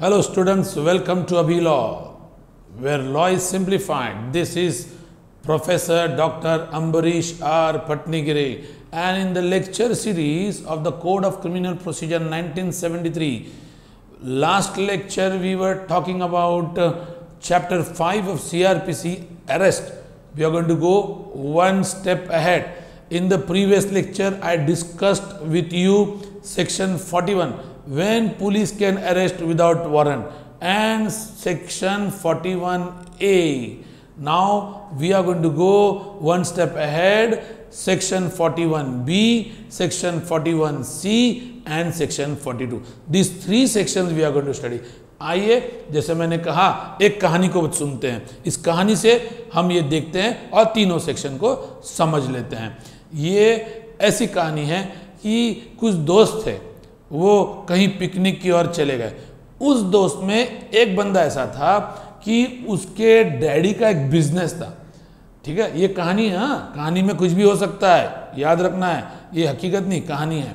Hello students, welcome to Abhi Law, where law is simplified. This is Professor Dr. Ambarish R. Patnigiri, and in the lecture series of the Code of Criminal Procedure 1973, last lecture we were talking about chapter 5 of CRPC, arrest. We are going to go one step ahead. In the previous lecture, I discussed with you section 41, when police can arrest without warrant, and section 41A. Now we are going to go one step ahead, section 41B, section 41C and section 42. These three sections we are going to study. आइए, जैसे मैंने कहा, एक कहानी को सुनते हैं, इस कहानी से हम ये देखते हैं और तीनों सेक्शन को समझ लेते हैं। ये ऐसी कहानी है कि कुछ दोस्त थे, वो कहीं पिकनिक की ओर चले गए। उस दोस्त में एक बंदा ऐसा था कि उसके डैडी का एक बिजनेस था। ठीक है, ये कहानी है, हाँ, कहानी में कुछ भी हो सकता है, याद रखना है, ये हकीकत नहीं, कहानी है।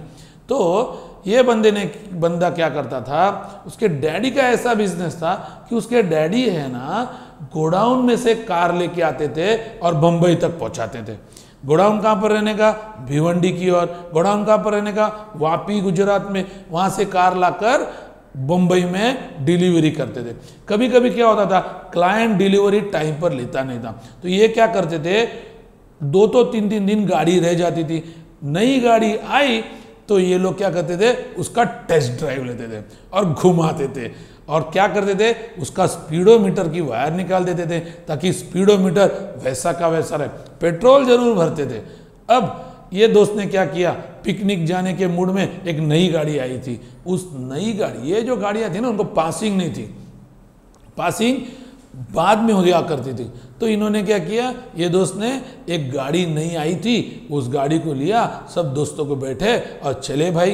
तो ये बंदा क्या करता था, उसके डैडी का ऐसा बिजनेस था कि उसके डैडी है ना, गोडाउन में से कार लेके आते थे और बंबई तक पहुंचाते थे। गोडाउन कहाँ पर रहने का, भिवंडी की ओर। गोडाउन कहाँ पर रहने का, वापी गुजरात में। वहां से कार लाकर बंबई में डिलीवरी करते थे। कभी कभी क्या होता था, क्लाइंट डिलीवरी टाइम पर लेता नहीं था, तो ये क्या करते थे, 2 3 दिन गाड़ी रह जाती थी। नई गाड़ी आई तो ये लोग क्या करते थे, उसका टेस्ट ड्राइव लेते थे और घुमाते थे, और क्या करते थे, उसका स्पीडोमीटर की वायर निकाल देते थे ताकि स्पीडोमीटर वैसा का वैसा रहे। पेट्रोल जरूर भरते थे। अब ये दोस्त ने क्या किया, पिकनिक जाने के मूड में एक नई गाड़ी आई थी। उस नई गाड़ी, ये जो गाड़ियां थी ना, उनको पासिंग नहीं थी, पासिंग बाद में हो गया करती थी। तो इन्होंने क्या किया, ये दोस्त ने एक गाड़ी नई आई थी, उस गाड़ी को लिया, सब दोस्तों को बैठे और चले भाई।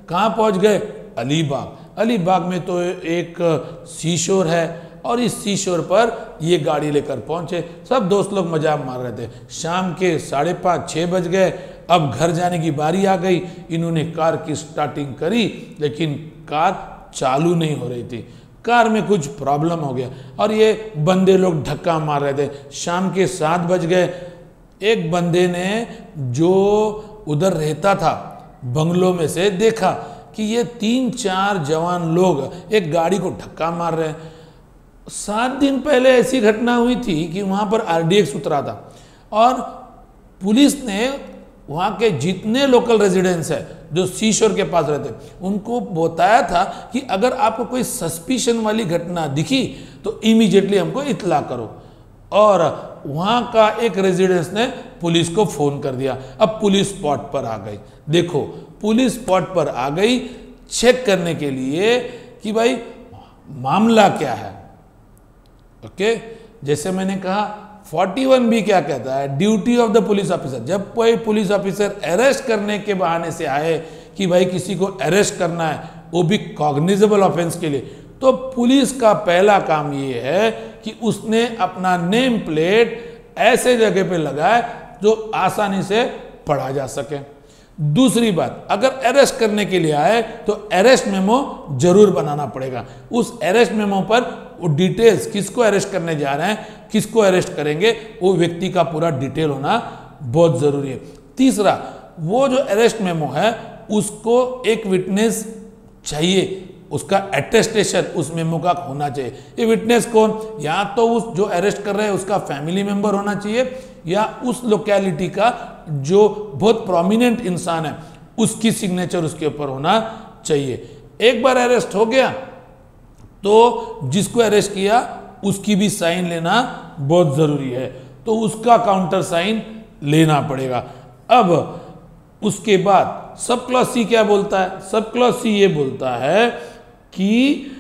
कहाँ पहुंच गए, अलीबाग। अलीबाग में तो एक सीशोर है, और इस सीशोर पर ये गाड़ी लेकर पहुंचे। सब दोस्त लोग मजाक मार रहे थे। शाम के 5:30 6 बज गए। अब घर जाने की बारी आ गई। इन्होंने कार की स्टार्टिंग करी, लेकिन कार चालू नहीं हो रही थी। कार में कुछ प्रॉब्लम हो गया और ये बंदे लोग धक्का मार रहे थे। शाम के 7 बज गए। एक बंदे ने, जो उधर रहता था बंगलों में से, देखा कि ये 3-4 जवान लोग एक गाड़ी को धक्का मार रहे हैं। 7 दिन पहले ऐसी घटना हुई थी कि वहां पर आरडीएक्स उतरा था, और पुलिस ने वहां के जितने लोकल रेजिडेंट्स है जो सीशोर के पास रहते, उनको बताया था कि अगर आपको कोई सस्पिशन वाली घटना दिखी तो इमीडिएटली हमको इत्तला करो। और वहां का एक रेजिडेंस ने पुलिस को फोन कर दिया। अब पुलिस स्पॉट पर आ गई। देखो, पुलिस स्पॉट पर आ गई चेक करने के लिए कि भाई मामला क्या है। ओके, जैसे मैंने कहा, 41B क्या कहता है, duty of the police officer. जब कोई पुलिस ऑफिसर अरेस्ट करने के बहाने से आए कि भाई किसी को अरेस्ट करना है, वो भी कॉग्निजेबल ऑफेंस के लिए, तो पुलिस का पहला काम ये है कि उसने अपना नेम प्लेट ऐसे जगह पे लगाए जो आसानी से पढ़ा जा सके। दूसरी बात, अगर अरेस्ट करने के लिए आए तो अरेस्ट मेमो जरूर बनाना पड़ेगा। उस अरेस्ट मेमो पर वो डिटेल्स, किसको अरेस्ट करने जा रहे हैं, किसको अरेस्ट करेंगे, वो व्यक्ति का पूरा डिटेल होना बहुत जरूरी है। तीसरा, वो जो अरेस्ट मेमो है उसको एक विटनेस चाहिए, उसका अटेस्टेशन उस मेमो का होना चाहिए। ये विटनेस कौन, या तो उस जो अरेस्ट कर रहे हैं उसका फैमिली मेंबर होना चाहिए, या उस लोकेलिटी का जो बहुत प्रोमिनेंट इंसान है उसकी सिग्नेचर उसके ऊपर होना चाहिए। एक बार अरेस्ट हो गया तो जिसको अरेस्ट किया उसकी भी साइन लेना बहुत जरूरी है, तो उसका काउंटर साइन लेना पड़ेगा। अब उसके बाद सब क्लॉज सी क्या बोलता है, सब क्लॉज सी ये बोलता है कि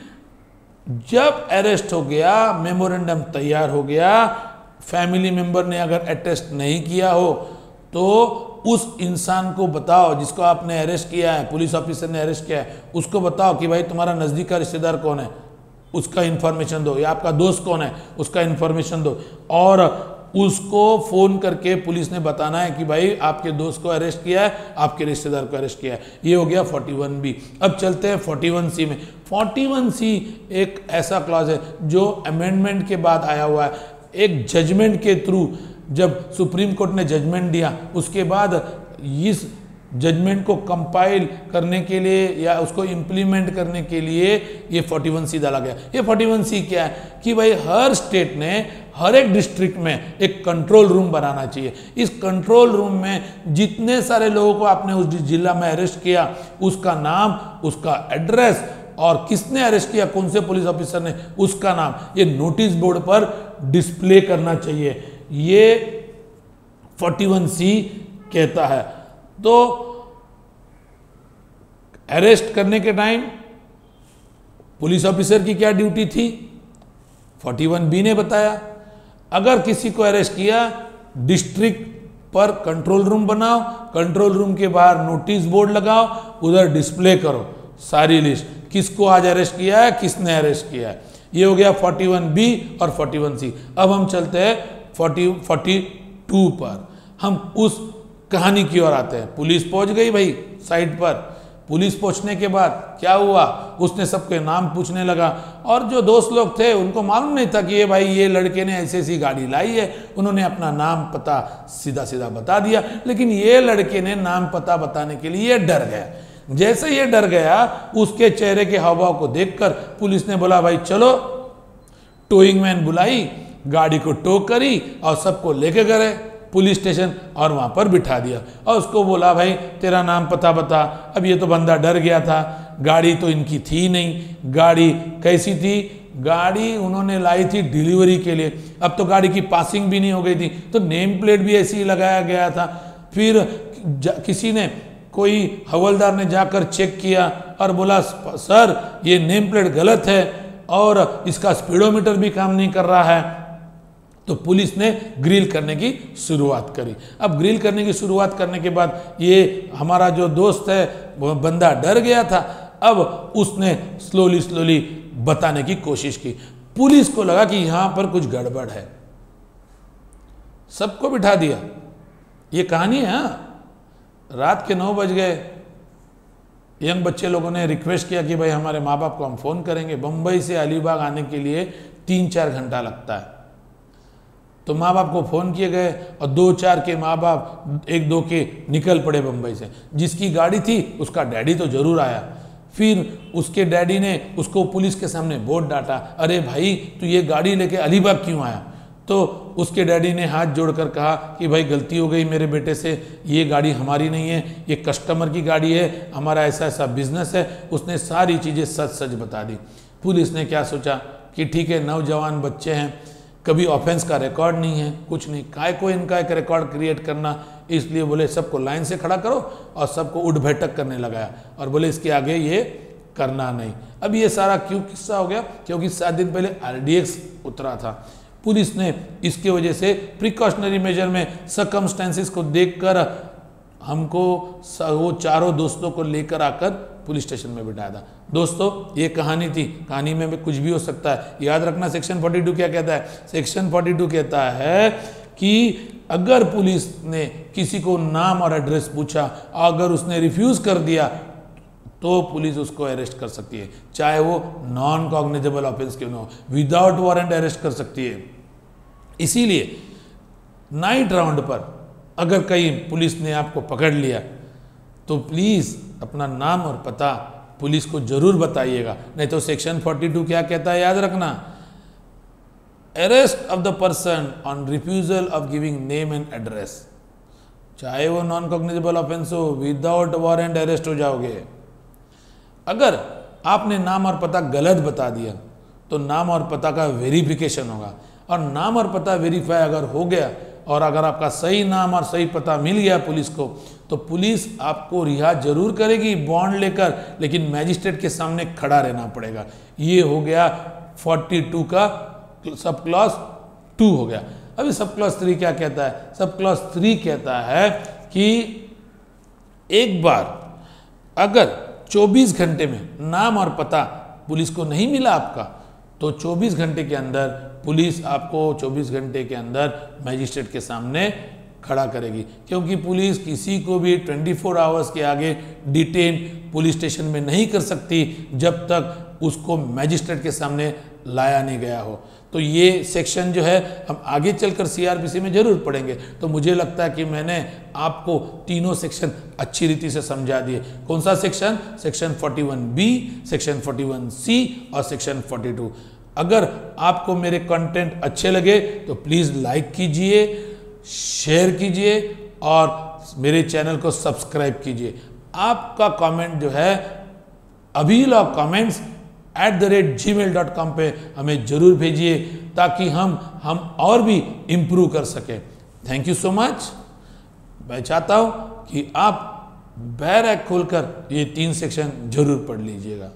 जब अरेस्ट हो गया, मेमोरेंडम तैयार हो गया, फैमिली मेंबर ने अगर अटेस्ट नहीं किया हो तो उस इंसान को बताओ जिसको आपने अरेस्ट किया है, पुलिस ऑफिसर ने अरेस्ट किया है, उसको बताओ कि भाई तुम्हारा नजदीक का रिश्तेदार कौन है, उसका इंफॉर्मेशन दो, या आपका दोस्त कौन है उसका इंफॉर्मेशन दो। और उसको फोन करके पुलिस ने बताना है कि भाई आपके दोस्त को अरेस्ट किया है, आपके रिश्तेदार को अरेस्ट किया है। ये हो गया 41B। अब चलते हैं 41C में। 41C एक ऐसा क्लॉज है जो अमेंडमेंट के बाद आया हुआ है। एक जजमेंट के थ्रू जब सुप्रीम कोर्ट ने जजमेंट दिया, उसके बाद इस जजमेंट को कंपाइल करने के लिए या उसको इम्प्लीमेंट करने के लिए ये 41C डाला गया। ये 41C क्या है कि भाई हर स्टेट ने हर एक डिस्ट्रिक्ट में एक कंट्रोल रूम बनाना चाहिए। इस कंट्रोल रूम में जितने सारे लोगों को आपने उस जिला में अरेस्ट किया, उसका नाम, उसका एड्रेस और किसने अरेस्ट किया, कौन से पुलिस ऑफिसर ने, उसका नाम, ये नोटिस बोर्ड पर डिस्प्ले करना चाहिए। ये 41C कहता है। तो अरेस्ट करने के टाइम पुलिस ऑफिसर की क्या ड्यूटी थी, 41B ने बताया। अगर किसी को अरेस्ट किया, डिस्ट्रिक्ट पर कंट्रोल रूम बनाओ, कंट्रोल रूम के बाहर नोटिस बोर्ड लगाओ, उधर डिस्प्ले करो सारी लिस्ट, किसको आज अरेस्ट किया है, किसने अरेस्ट किया है। ये हो गया 41B और 41C। अब हम चलते हैं 42 पर। हम उस कहानी की ओर आते हैं। पुलिस पहुंच गई भाई साइट पर। पुलिस पहुंचने के बाद क्या हुआ, उसने सबके नाम पूछने लगा, और जो दोस्त लोग थे उनको मालूम नहीं था कि ये भाई ये लड़के ने ऐसी ऐसी गाड़ी लाई है। उन्होंने अपना नाम पता सीधा सीधा बता दिया, लेकिन ये लड़के ने नाम पता बताने के लिए डर गया। जैसे ये डर गया, उसके चेहरे के हाव भाव को देखकर पुलिस ने बोला भाई चलो, टोइंग मैन बुलाई, गाड़ी को टो करी और सबको लेके गए पुलिस स्टेशन और वहां पर बिठा दिया और उसको बोला भाई तेरा नाम पता बता। अब ये तो बंदा डर गया था, गाड़ी तो इनकी थी नहीं। गाड़ी कैसी थी, गाड़ी उन्होंने लाई थी डिलीवरी के लिए। अब तो गाड़ी की पासिंग भी नहीं हो गई थी, तो नेम प्लेट भी ऐसी ही लगाया गया था। फिर किसी ने, कोई हवलदार ने जाकर चेक किया और बोला सर ये नेम प्लेट गलत है और इसका स्पीडोमीटर भी काम नहीं कर रहा है। तो पुलिस ने ग्रिल करने की शुरुआत करी। अब ग्रिल करने की शुरुआत करने के बाद ये हमारा जो दोस्त है वो बंदा डर गया था। अब उसने स्लोली बताने की कोशिश की। पुलिस को लगा कि यहां पर कुछ गड़बड़ है, सबको बिठा दिया। ये कहानी है। रात के 9 बज गए। यंग बच्चे लोगों ने रिक्वेस्ट किया कि भाई हमारे माँ बाप को हम फोन करेंगे। बंबई से अलीबाग आने के लिए 3-4 घंटा लगता है। तो माँ बाप को फ़ोन किए गए और 2-4 के माँ बाप 1-2 के निकल पड़े बम्बई से। जिसकी गाड़ी थी उसका डैडी तो जरूर आया। फिर उसके डैडी ने उसको पुलिस के सामने बहुत डांटा, अरे भाई तू ये गाड़ी लेके अलीबाग क्यों आया। तो उसके डैडी ने हाथ जोड़कर कहा कि भाई गलती हो गई मेरे बेटे से, ये गाड़ी हमारी नहीं है, ये कस्टमर की गाड़ी है, हमारा ऐसा ऐसा बिजनेस है। उसने सारी चीज़ें सच सच बता दी। पुलिस ने क्या सोचा कि ठीक है, नौजवान बच्चे हैं, कभी ऑफेंस का रिकॉर्ड नहीं है, कुछ नहीं, काय को इनका एक रिकॉर्ड क्रिएट करना। इसलिए बोले सबको लाइन से खड़ा करो और सबको उठ बैठक करने लगाया और बोले इसके आगे ये करना नहीं। अब ये सारा क्यों किस्सा हो गया, क्योंकि 7 दिन पहले RDX उतरा था। पुलिस ने इसके वजह से प्रिकॉशनरी मेजर में सर्कमस्टेंसेस को देखकर हमको वो चारों दोस्तों को लेकर आकर पुलिस स्टेशन में बिठाया था। दोस्तों ये कहानी थी, कहानी में कुछ भी हो सकता है। याद रखना सेक्शन 42 क्या कहता है। सेक्शन 42 कहता है कि अगर पुलिस ने किसी को नाम और एड्रेस पूछा, अगर उसने रिफ्यूज कर दिया तो पुलिस उसको अरेस्ट कर सकती है, चाहे वो नॉन कॉग्निजेबल ऑफेंस क्यों ना हो, विदाउट वारंट अरेस्ट कर सकती है। इसीलिए नाइट राउंड पर अगर कहीं पुलिस ने आपको पकड़ लिया तो प्लीज़ अपना नाम और पता पुलिस को जरूर बताइएगा, नहीं तो सेक्शन 42 क्या कहता है याद रखना, arrest of the person on refusal of giving name and address. चाहे वो नॉन कॉग्निजेबल ऑफेंस हो, विदाउट वारंट अरेस्ट हो जाओगे। अगर आपने नाम और पता गलत बता दिया तो नाम और पता का वेरिफिकेशन होगा, और नाम और पता वेरीफाई अगर हो गया और अगर आपका सही नाम और सही पता मिल गया पुलिस को, तो पुलिस आपको रिहा जरूर करेगी बॉन्ड लेकर, लेकिन मैजिस्ट्रेट के सामने खड़ा रहना पड़ेगा। ये हो गया 42 का सब क्लॉज 2 हो गया। अभी सब क्लॉज 3 क्या कहता है। सब क्लॉज 3 कहता है कि एक बार अगर 24 घंटे में नाम और पता पुलिस को नहीं मिला आपका, तो 24 घंटे के अंदर पुलिस आपको 24 घंटे के अंदर मैजिस्ट्रेट के सामने खड़ा करेगी, क्योंकि पुलिस किसी को भी 24 आवर्स के आगे डिटेन पुलिस स्टेशन में नहीं कर सकती जब तक उसको मैजिस्ट्रेट के सामने लाया नहीं गया हो। तो ये सेक्शन जो है हम आगे चलकर सीआरपीसी में जरूर पढ़ेंगे। तो मुझे लगता है कि मैंने आपको तीनों सेक्शन अच्छी रीति से समझा दिए। कौन सा section? Section 41B, section 41C और सेक्शन 42। अगर आपको मेरे कंटेंट अच्छे लगे तो प्लीज़ लाइक कीजिए, शेयर कीजिए और मेरे चैनल को सब्सक्राइब कीजिए। आपका कमेंट जो है abhilaw@gmail.com पे हमें जरूर भेजिए, ताकि हम और भी इम्प्रूव कर सकें। Thank you so much. मैं चाहता हूँ कि आप बैरक खोलकर ये 3 सेक्शन जरूर पढ़ लीजिएगा।